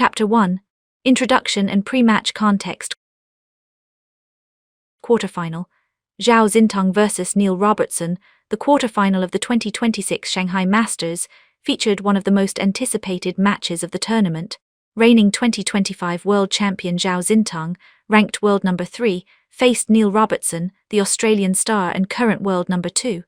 Chapter 1. Introduction and Pre-Match Context. Quarterfinal. Zhao Xintong vs Neil Robertson. The quarterfinal of the 2026 Shanghai Masters featured one of the most anticipated matches of the tournament. Reigning 2025 world champion Zhao Xintong, ranked world number 3, faced Neil Robertson, the Australian star and current world number 2.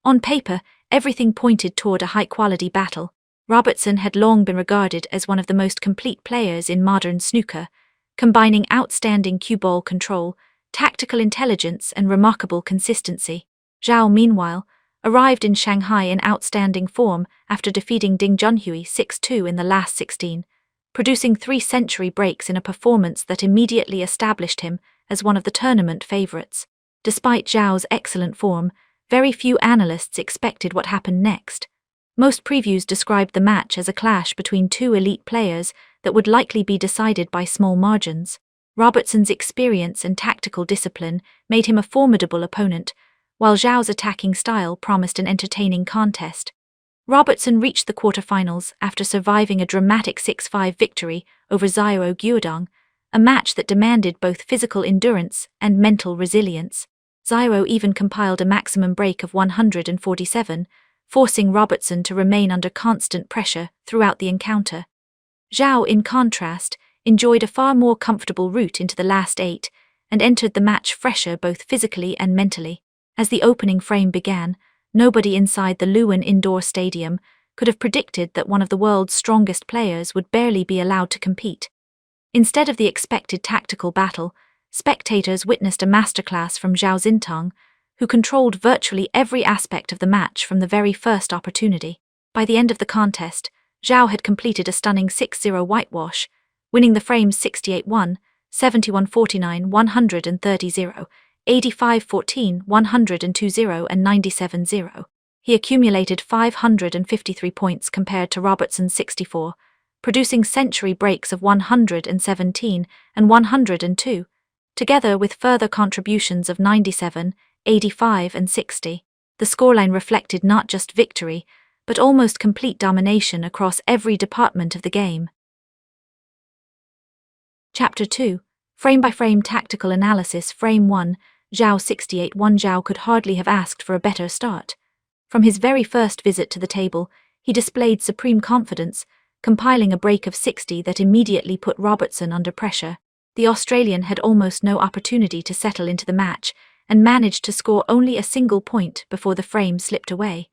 On paper, everything pointed toward a high-quality battle. Robertson had long been regarded as one of the most complete players in modern snooker, combining outstanding cue ball control, tactical intelligence and remarkable consistency. Zhao, meanwhile, arrived in Shanghai in outstanding form after defeating Ding Junhui 6-2 in the last 16, producing 3 century breaks in a performance that immediately established him as one of the tournament favourites. Despite Zhao's excellent form, very few analysts expected what happened next. Most previews described the match as a clash between 2 elite players that would likely be decided by small margins. Robertson's experience and tactical discipline made him a formidable opponent, while Zhao's attacking style promised an entertaining contest. Robertson reached the quarterfinals after surviving a dramatic 6-5 victory over Zhao Xintong, a match that demanded both physical endurance and mental resilience. Zhao even compiled a maximum break of 147, forcing Robertson to remain under constant pressure throughout the encounter. Zhao, in contrast, enjoyed a far more comfortable route into the last 8 and entered the match fresher both physically and mentally. As the opening frame began, nobody inside the Luan Indoor Stadium could have predicted that one of the world's strongest players would barely be allowed to compete. Instead of the expected tactical battle, spectators witnessed a masterclass from Zhao Xintong, who controlled virtually every aspect of the match from the very first opportunity. By the end of the contest, Zhao had completed a stunning 6-0 whitewash, winning the frames 68-1, 71-49, 130-0, 85-14, 102-0 and 97-0. He accumulated 553 points compared to Robertson's 64, producing century breaks of 117 and 102, together with further contributions of 97, 85 and 60. The scoreline reflected not just victory, but almost complete domination across every department of the game. Chapter 2. Frame-by-frame tactical analysis. Frame 1. Zhao 68-1. Zhao could hardly have asked for a better start. From his very first visit to the table, he displayed supreme confidence, compiling a break of 60 that immediately put Robertson under pressure. The Australian had almost no opportunity to settle into the match and managed to score only a single point before the frame slipped away.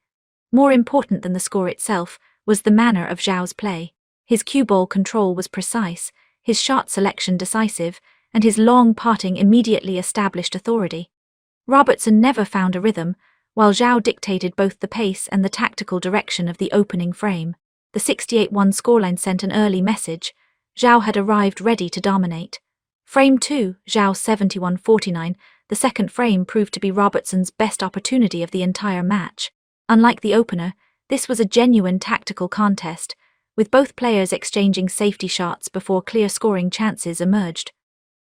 More important than the score itself was the manner of Zhao's play. His cue ball control was precise, his shot selection decisive, and his long potting immediately established authority. Robertson never found a rhythm, while Zhao dictated both the pace and the tactical direction of the opening frame. The 68-1 scoreline sent an early message. Zhao had arrived ready to dominate. Frame 2, Zhao 71-49, the second frame proved to be Robertson's best opportunity of the entire match. Unlike the opener, this was a genuine tactical contest, with both players exchanging safety shots before clear scoring chances emerged.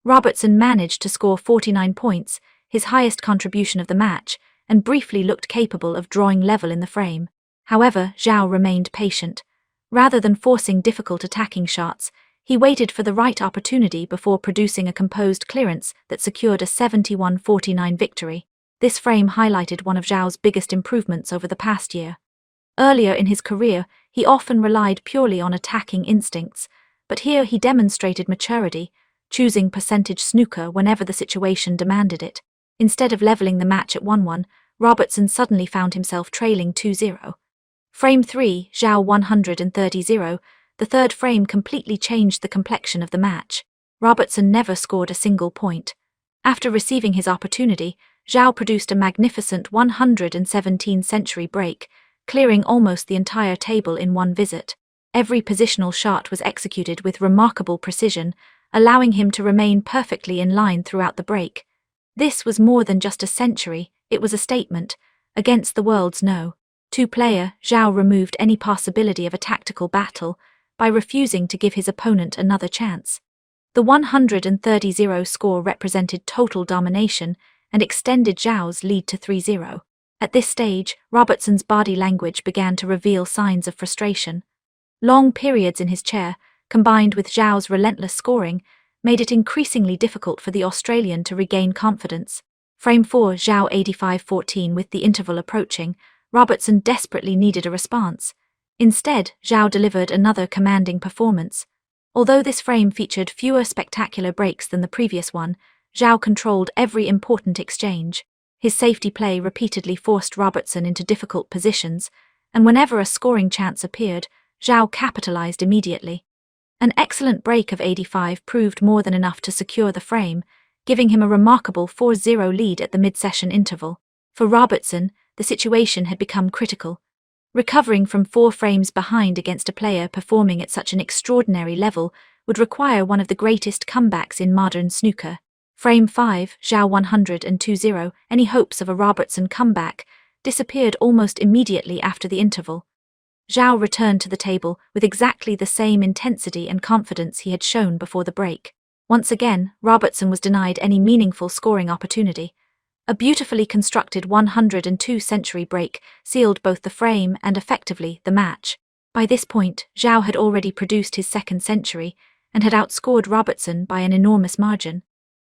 Robertson managed to score 49 points, his highest contribution of the match, and briefly looked capable of drawing level in the frame. However, Zhao remained patient. Rather than forcing difficult attacking shots, he waited for the right opportunity before producing a composed clearance that secured a 71-49 victory. This frame highlighted one of Zhao's biggest improvements over the past year. Earlier in his career, he often relied purely on attacking instincts, but here he demonstrated maturity, choosing percentage snooker whenever the situation demanded it. Instead of leveling the match at 1-1, Robertson suddenly found himself trailing 2-0. Frame 3, Zhao 130-0, the third frame completely changed the complexion of the match. Robertson never scored a single point. After receiving his opportunity, Zhao produced a magnificent 117 century break, clearing almost the entire table in one visit. Every positional shot was executed with remarkable precision, allowing him to remain perfectly in line throughout the break. This was more than just a century, it was a statement, against the world's no. Two-player, Zhao removed any possibility of a tactical battle by refusing to give his opponent another chance. The 130-0 score represented total domination and extended Zhao's lead to 3-0. At this stage, Robertson's body language began to reveal signs of frustration. Long periods in his chair, combined with Zhao's relentless scoring, made it increasingly difficult for the Australian to regain confidence. Frame 4, Zhao 85-14. With the interval approaching, Robertson desperately needed a response. Instead, Zhao delivered another commanding performance. Although this frame featured fewer spectacular breaks than the previous one, Zhao controlled every important exchange. His safety play repeatedly forced Robertson into difficult positions, and whenever a scoring chance appeared, Zhao capitalized immediately. An excellent break of 85 proved more than enough to secure the frame, giving him a remarkable 4-0 lead at the mid-session interval. For Robertson, the situation had become critical. Recovering from 4 frames behind against a player performing at such an extraordinary level would require one of the greatest comebacks in modern snooker. Frame 5, Zhao 102-0. Any hopes of a Robertson comeback disappeared almost immediately after the interval. Zhao returned to the table with exactly the same intensity and confidence he had shown before the break. Once again, Robertson was denied any meaningful scoring opportunity. A beautifully constructed 102-century break sealed both the frame and effectively the match. By this point, Zhao had already produced his second century and had outscored Robertson by an enormous margin.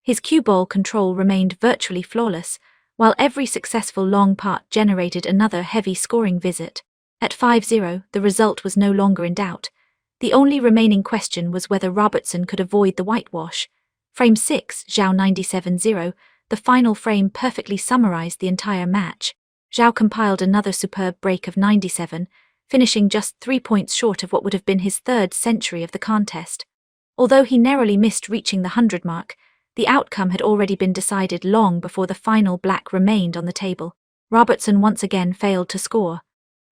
His cue ball control remained virtually flawless, while every successful long putt generated another heavy scoring visit. At 5-0, the result was no longer in doubt. The only remaining question was whether Robertson could avoid the whitewash. Frame 6, Zhao 97-0. The final frame perfectly summarized the entire match. Zhao compiled another superb break of 97, finishing just 3 points short of what would have been his third century of the contest. Although he narrowly missed reaching the 100 mark, the outcome had already been decided long before the final black remained on the table. Robertson once again failed to score.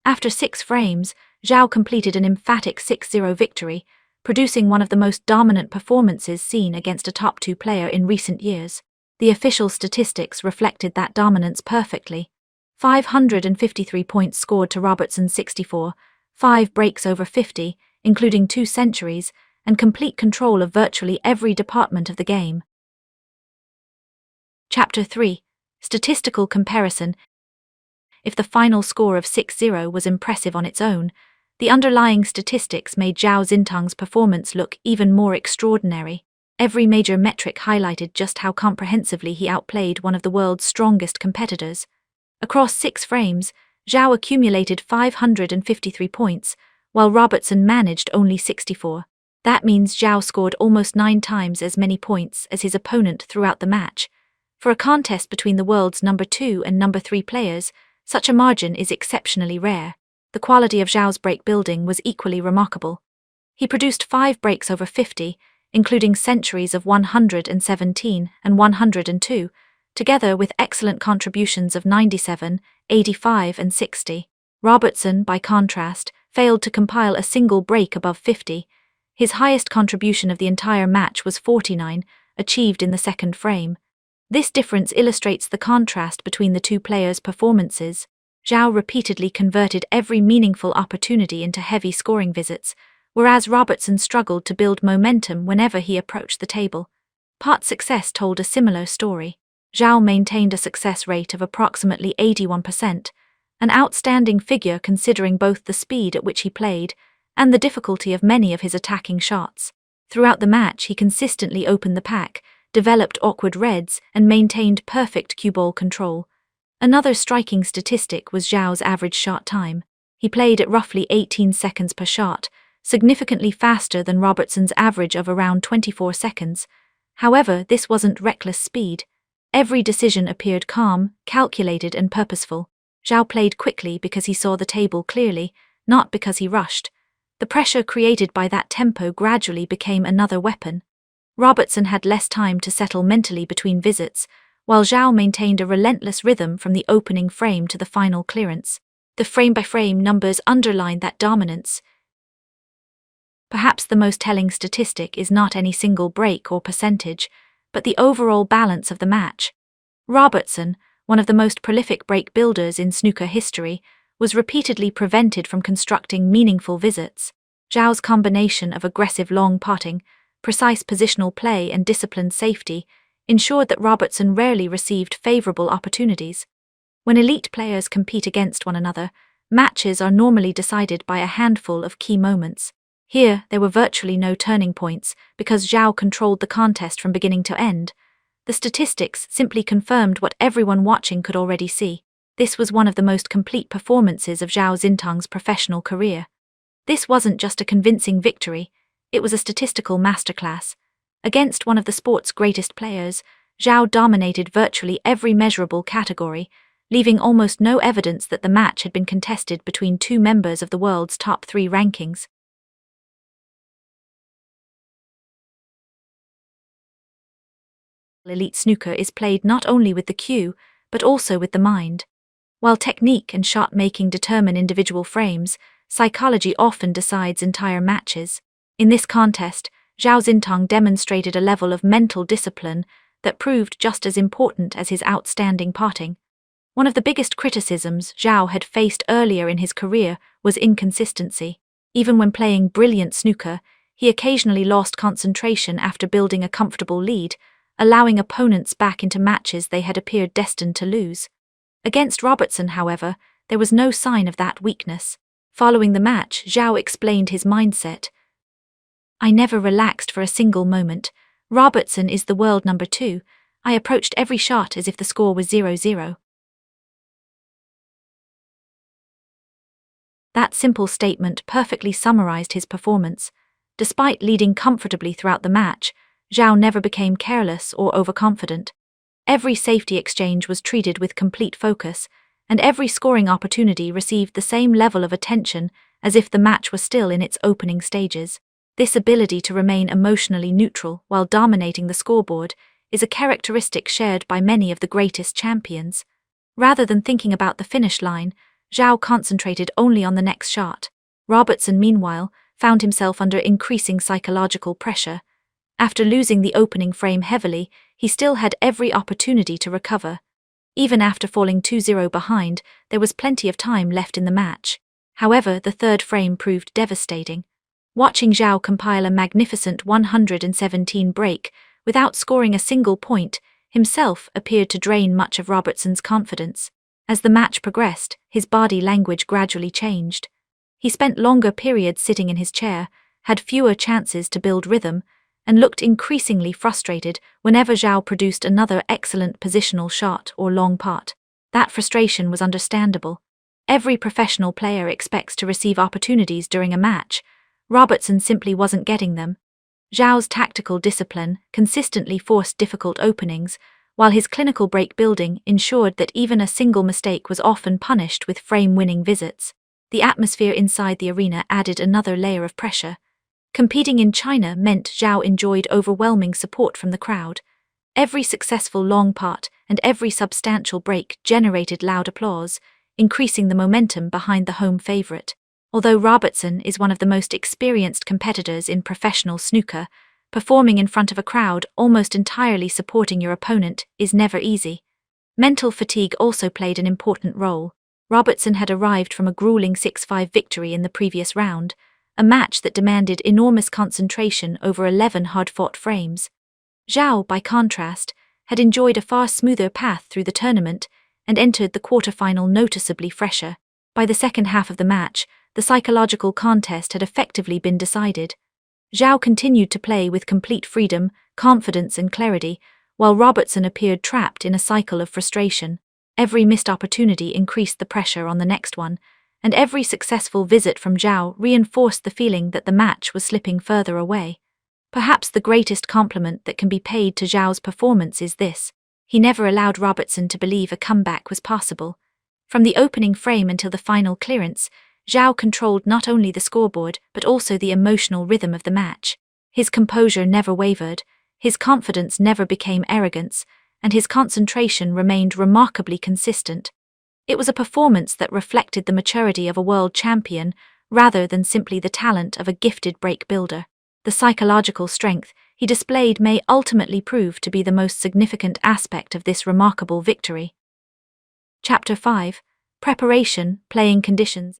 After 6 frames, Zhao completed an emphatic 6-0 victory, producing one of the most dominant performances seen against a top 2 player in recent years. The official statistics reflected that dominance perfectly. 553 points scored to Robertson's 64, 5 breaks over 50, including 2 centuries, and complete control of virtually every department of the game. Chapter 3. Statistical Comparison. If the final score of 6-0 was impressive on its own, the underlying statistics made Zhao Xintong's performance look even more extraordinary. Every major metric highlighted just how comprehensively he outplayed one of the world's strongest competitors. Across 6 frames, Zhao accumulated 553 points, while Robertson managed only 64. That means Zhao scored almost 9 times as many points as his opponent throughout the match. For a contest between the world's number 2 and number 3 players, such a margin is exceptionally rare. The quality of Zhao's break building was equally remarkable. He produced 5 breaks over 50, including centuries of 117 and 102, together with excellent contributions of 97, 85 and 60. Robertson, by contrast, failed to compile a single break above 50. His highest contribution of the entire match was 49, achieved in the second frame. This difference illustrates the contrast between the 2 players' performances. Zhao repeatedly converted every meaningful opportunity into heavy scoring visits, whereas Robertson struggled to build momentum whenever he approached the table. Part success told a similar story. Zhao maintained a success rate of approximately 81%, an outstanding figure considering both the speed at which he played and the difficulty of many of his attacking shots. Throughout the match, he consistently opened the pack, developed awkward reds, and maintained perfect cue ball control. Another striking statistic was Zhao's average shot time. He played at roughly 18 seconds per shot, significantly faster than Robertson's average of around 24 seconds. However, this wasn't reckless speed. Every decision appeared calm, calculated and purposeful. Zhao played quickly because he saw the table clearly, not because he rushed. The pressure created by that tempo gradually became another weapon. Robertson had less time to settle mentally between visits, while Zhao maintained a relentless rhythm from the opening frame to the final clearance. The frame-by-frame numbers underline that dominance. Perhaps the most telling statistic is not any single break or percentage, but the overall balance of the match. Robertson, one of the most prolific break builders in snooker history, was repeatedly prevented from constructing meaningful visits. Zhao's combination of aggressive long putting, precise positional play and disciplined safety ensured that Robertson rarely received favorable opportunities. When elite players compete against one another, matches are normally decided by a handful of key moments. Here, there were virtually no turning points, because Zhao controlled the contest from beginning to end. The statistics simply confirmed what everyone watching could already see. This was one of the most complete performances of Zhao Xintong's professional career. This wasn't just a convincing victory, it was a statistical masterclass. Against one of the sport's greatest players, Zhao dominated virtually every measurable category, leaving almost no evidence that the match had been contested between two members of the world's top 3 rankings. Elite snooker is played not only with the cue, but also with the mind. While technique and shot-making determine individual frames, psychology often decides entire matches. In this contest, Zhao Xintong demonstrated a level of mental discipline that proved just as important as his outstanding potting. One of the biggest criticisms Zhao had faced earlier in his career was inconsistency. Even when playing brilliant snooker, he occasionally lost concentration after building a comfortable lead, allowing opponents back into matches they had appeared destined to lose. Against Robertson, however, there was no sign of that weakness. Following the match, Zhao explained his mindset. "I never relaxed for a single moment. Robertson is the world number 2. I approached every shot as if the score was 0-0. That simple statement perfectly summarized his performance. Despite leading comfortably throughout the match, Zhao never became careless or overconfident. Every safety exchange was treated with complete focus, and every scoring opportunity received the same level of attention as if the match was still in its opening stages. This ability to remain emotionally neutral while dominating the scoreboard is a characteristic shared by many of the greatest champions. Rather than thinking about the finish line, Zhao concentrated only on the next shot. Robertson, meanwhile, found himself under increasing psychological pressure. After losing the opening frame heavily, he still had every opportunity to recover. Even after falling 2-0 behind, there was plenty of time left in the match. However, the third frame proved devastating. Watching Zhao compile a magnificent 117 break without scoring a single point himself appeared to drain much of Robertson's confidence. As the match progressed, his body language gradually changed. He spent longer periods sitting in his chair, had fewer chances to build rhythm, and looked increasingly frustrated whenever Zhao produced another excellent positional shot or long putt. That frustration was understandable. Every professional player expects to receive opportunities during a match. Robertson simply wasn't getting them. Zhao's tactical discipline consistently forced difficult openings, while his clinical break building ensured that even a single mistake was often punished with frame-winning visits. The atmosphere inside the arena added another layer of pressure. Competing in China meant Zhao enjoyed overwhelming support from the crowd. Every successful long putt and every substantial break generated loud applause, increasing the momentum behind the home favorite. Although Robertson is one of the most experienced competitors in professional snooker, performing in front of a crowd almost entirely supporting your opponent is never easy. Mental fatigue also played an important role. Robertson had arrived from a grueling 6-5 victory in the previous round, a match that demanded enormous concentration over 11 hard-fought frames. Zhao, by contrast, had enjoyed a far smoother path through the tournament and entered the quarterfinal noticeably fresher. By the second half of the match, the psychological contest had effectively been decided. Zhao continued to play with complete freedom, confidence and clarity, while Robertson appeared trapped in a cycle of frustration. Every missed opportunity increased the pressure on the next one, and every successful visit from Zhao reinforced the feeling that the match was slipping further away. Perhaps the greatest compliment that can be paid to Zhao's performance is this: he never allowed Robertson to believe a comeback was possible. From the opening frame until the final clearance, Zhao controlled not only the scoreboard but also the emotional rhythm of the match. His composure never wavered, his confidence never became arrogance, and his concentration remained remarkably consistent. It was a performance that reflected the maturity of a world champion rather than simply the talent of a gifted break builder. The psychological strength he displayed may ultimately prove to be the most significant aspect of this remarkable victory. Chapter 5: Preparation, Playing Conditions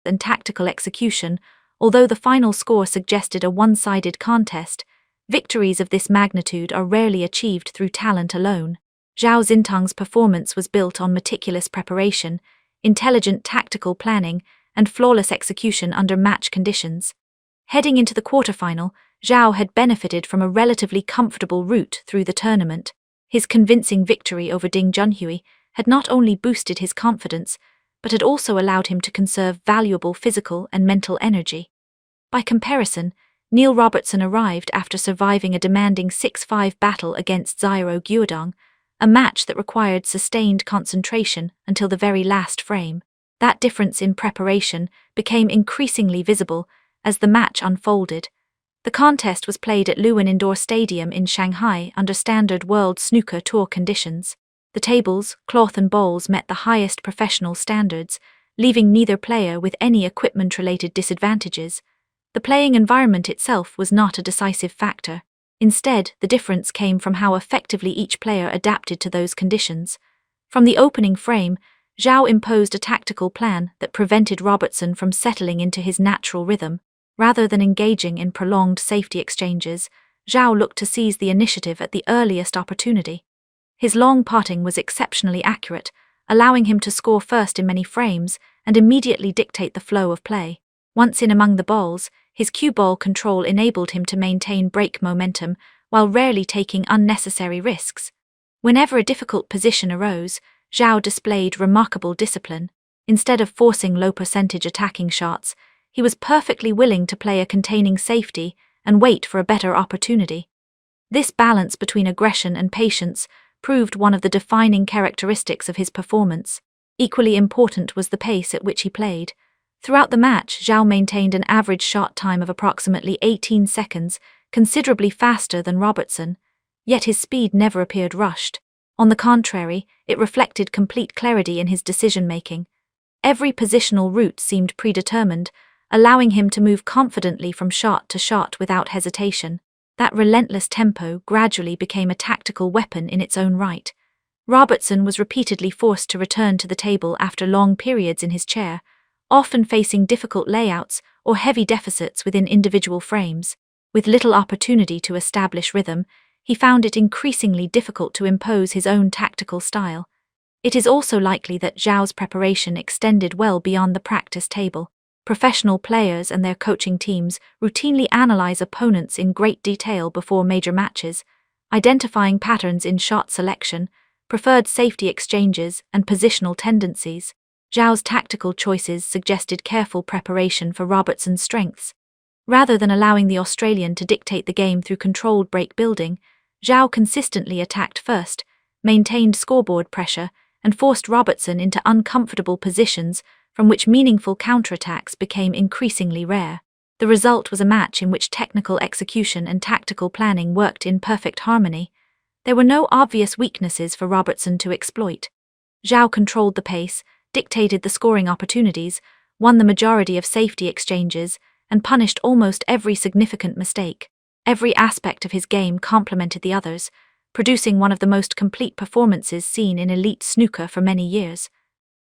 and Tactical Execution. Although the final score suggested a one-sided contest, victories of this magnitude are rarely achieved through talent alone. Zhao Xintong's performance was built on meticulous preparation, intelligent tactical planning, and flawless execution under match conditions. Heading into the quarterfinal, Zhao had benefited from a relatively comfortable route through the tournament. His convincing victory over Ding Junhui had not only boosted his confidence, but had also allowed him to conserve valuable physical and mental energy. By comparison, Neil Robertson arrived after surviving a demanding 6-5 battle against Zhao Xintong, a match that required sustained concentration until the very last frame. That difference in preparation became increasingly visible as the match unfolded. The contest was played at Luan Indoor Stadium in Shanghai under standard World Snooker Tour conditions. The tables, cloth and bowls met the highest professional standards, leaving neither player with any equipment-related disadvantages. The playing environment itself was not a decisive factor. Instead, the difference came from how effectively each player adapted to those conditions. From the opening frame, Zhao imposed a tactical plan that prevented Robertson from settling into his natural rhythm. Rather than engaging in prolonged safety exchanges, Zhao looked to seize the initiative at the earliest opportunity. His long potting was exceptionally accurate, allowing him to score first in many frames and immediately dictate the flow of play. Once in among the balls, his cue ball control enabled him to maintain break momentum while rarely taking unnecessary risks. Whenever a difficult position arose, Zhao displayed remarkable discipline. Instead of forcing low-percentage attacking shots, he was perfectly willing to play a containing safety and wait for a better opportunity. This balance between aggression and patience proved one of the defining characteristics of his performance. Equally important was the pace at which he played. Throughout the match, Zhao maintained an average shot time of approximately 18 seconds, considerably faster than Robertson, yet his speed never appeared rushed. On the contrary, it reflected complete clarity in his decision-making. Every positional route seemed predetermined, allowing him to move confidently from shot to shot without hesitation. That relentless tempo gradually became a tactical weapon in its own right. Robertson was repeatedly forced to return to the table after long periods in his chair, often facing difficult layouts or heavy deficits within individual frames. With little opportunity to establish rhythm, he found it increasingly difficult to impose his own tactical style. It is also likely that Zhao's preparation extended well beyond the practice table. Professional players and their coaching teams routinely analyze opponents in great detail before major matches, identifying patterns in shot selection, preferred safety exchanges, and positional tendencies. Zhao's tactical choices suggested careful preparation for Robertson's strengths. Rather than allowing the Australian to dictate the game through controlled break building, Zhao consistently attacked first, maintained scoreboard pressure, and forced Robertson into uncomfortable positions from which meaningful counterattacks became increasingly rare. The result was a match in which technical execution and tactical planning worked in perfect harmony. There were no obvious weaknesses for Robertson to exploit. Zhao controlled the pace, dictated the scoring opportunities, won the majority of safety exchanges, and punished almost every significant mistake. Every aspect of his game complemented the others, producing one of the most complete performances seen in elite snooker for many years.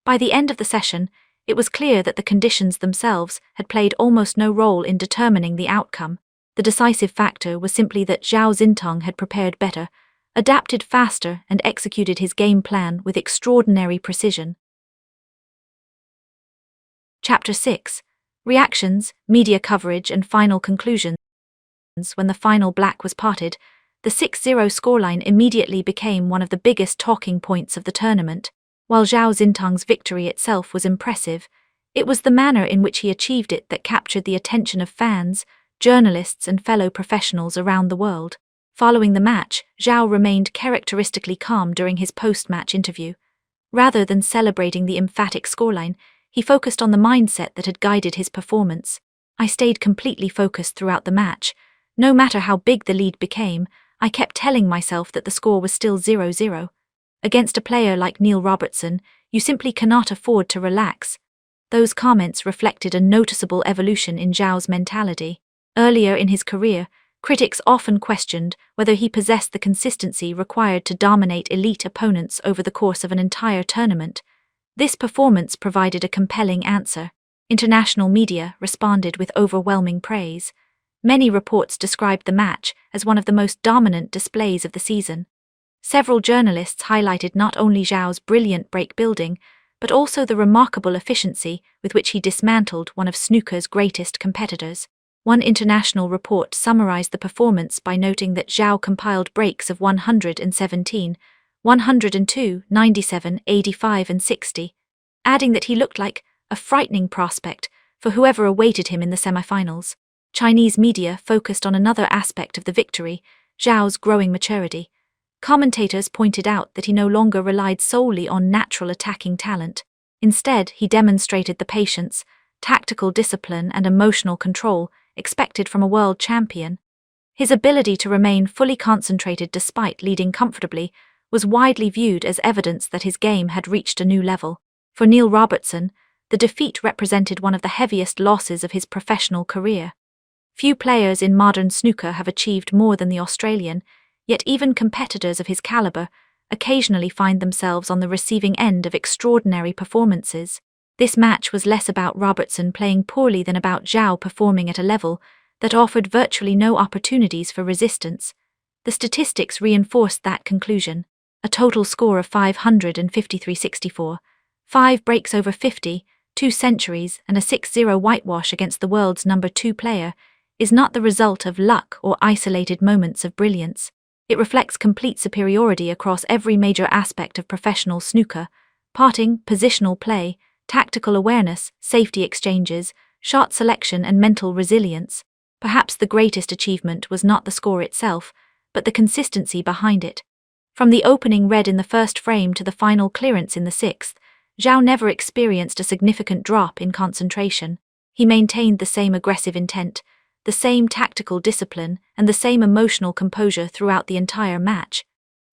By the end of the session, it was clear that the conditions themselves had played almost no role in determining the outcome. The decisive factor was simply that Zhao Xintong had prepared better, adapted faster, and executed his game plan with extraordinary precision. Chapter 6. Reactions, Media Coverage and Final Conclusions. When the final black was potted, the 6-0 scoreline immediately became one of the biggest talking points of the tournament. While Zhao Xintong's victory itself was impressive, it was the manner in which he achieved it that captured the attention of fans, journalists and fellow professionals around the world. Following the match, Zhao remained characteristically calm during his post-match interview. Rather than celebrating the emphatic scoreline, he focused on the mindset that had guided his performance. "I stayed completely focused throughout the match. No matter how big the lead became, I kept telling myself that the score was still 0-0. Against a player like Neil Robertson, you simply cannot afford to relax." Those comments reflected a noticeable evolution in Zhao's mentality. Earlier in his career, critics often questioned whether he possessed the consistency required to dominate elite opponents over the course of an entire tournament. This performance provided a compelling answer. International media responded with overwhelming praise. Many reports described the match as one of the most dominant displays of the season. Several journalists highlighted not only Zhao's brilliant break building, but also the remarkable efficiency with which he dismantled one of snooker's greatest competitors. One international report summarized the performance by noting that Zhao compiled breaks of 117, 102, 97, 85 and 60, adding that he looked like a frightening prospect for whoever awaited him in the semifinals. Chinese media focused on another aspect of the victory, Zhao's growing maturity. Commentators pointed out that he no longer relied solely on natural attacking talent. Instead, he demonstrated the patience, tactical discipline and emotional control expected from a world champion. His ability to remain fully concentrated despite leading comfortably was widely viewed as evidence that his game had reached a new level. For Neil Robertson, the defeat represented one of the heaviest losses of his professional career. Few players in modern snooker have achieved more than the Australian, yet even competitors of his caliber occasionally find themselves on the receiving end of extraordinary performances. This match was less about Robertson playing poorly than about Zhao performing at a level that offered virtually no opportunities for resistance. The statistics reinforced that conclusion. A total score of 553-64, 5 breaks over 50, 2 centuries and a 6-0 whitewash against the world's number 2 player is not the result of luck or isolated moments of brilliance. It reflects complete superiority across every major aspect of professional snooker: parting, positional play, tactical awareness, safety exchanges, shot selection and mental resilience. Perhaps the greatest achievement was not the score itself, but the consistency behind it. From the opening red in the first frame to the final clearance in the sixth, Zhao never experienced a significant drop in concentration. He maintained the same aggressive intent, the same tactical discipline, and the same emotional composure throughout the entire match.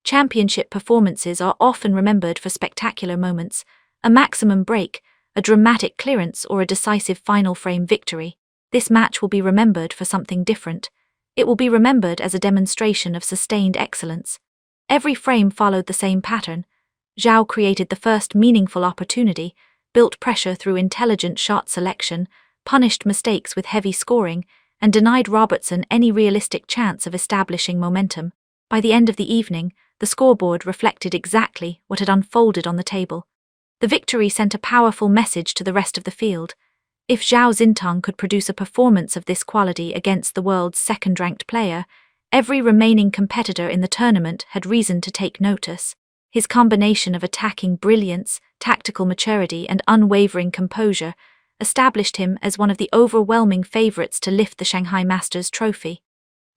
Championship performances are often remembered for spectacular moments, a maximum break, a dramatic clearance, or a decisive final frame victory. This match will be remembered for something different. It will be remembered as a demonstration of sustained excellence. Every frame followed the same pattern. Zhao created the first meaningful opportunity, built pressure through intelligent shot selection, punished mistakes with heavy scoring, and denied Robertson any realistic chance of establishing momentum. By the end of the evening, the scoreboard reflected exactly what had unfolded on the table. The victory sent a powerful message to the rest of the field. If Zhao Xintong could produce a performance of this quality against the world's second-ranked player, every remaining competitor in the tournament had reason to take notice. His combination of attacking brilliance, tactical maturity, and unwavering composure established him as one of the overwhelming favorites to lift the Shanghai Masters trophy.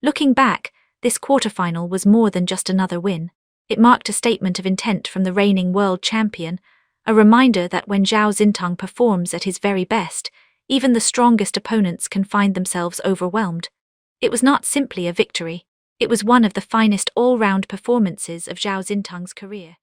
Looking back, this quarterfinal was more than just another win. It marked a statement of intent from the reigning world champion, a reminder that when Zhao Xintong performs at his very best, even the strongest opponents can find themselves overwhelmed. It was not simply a victory. It was one of the finest all-round performances of Zhao Xintong's career.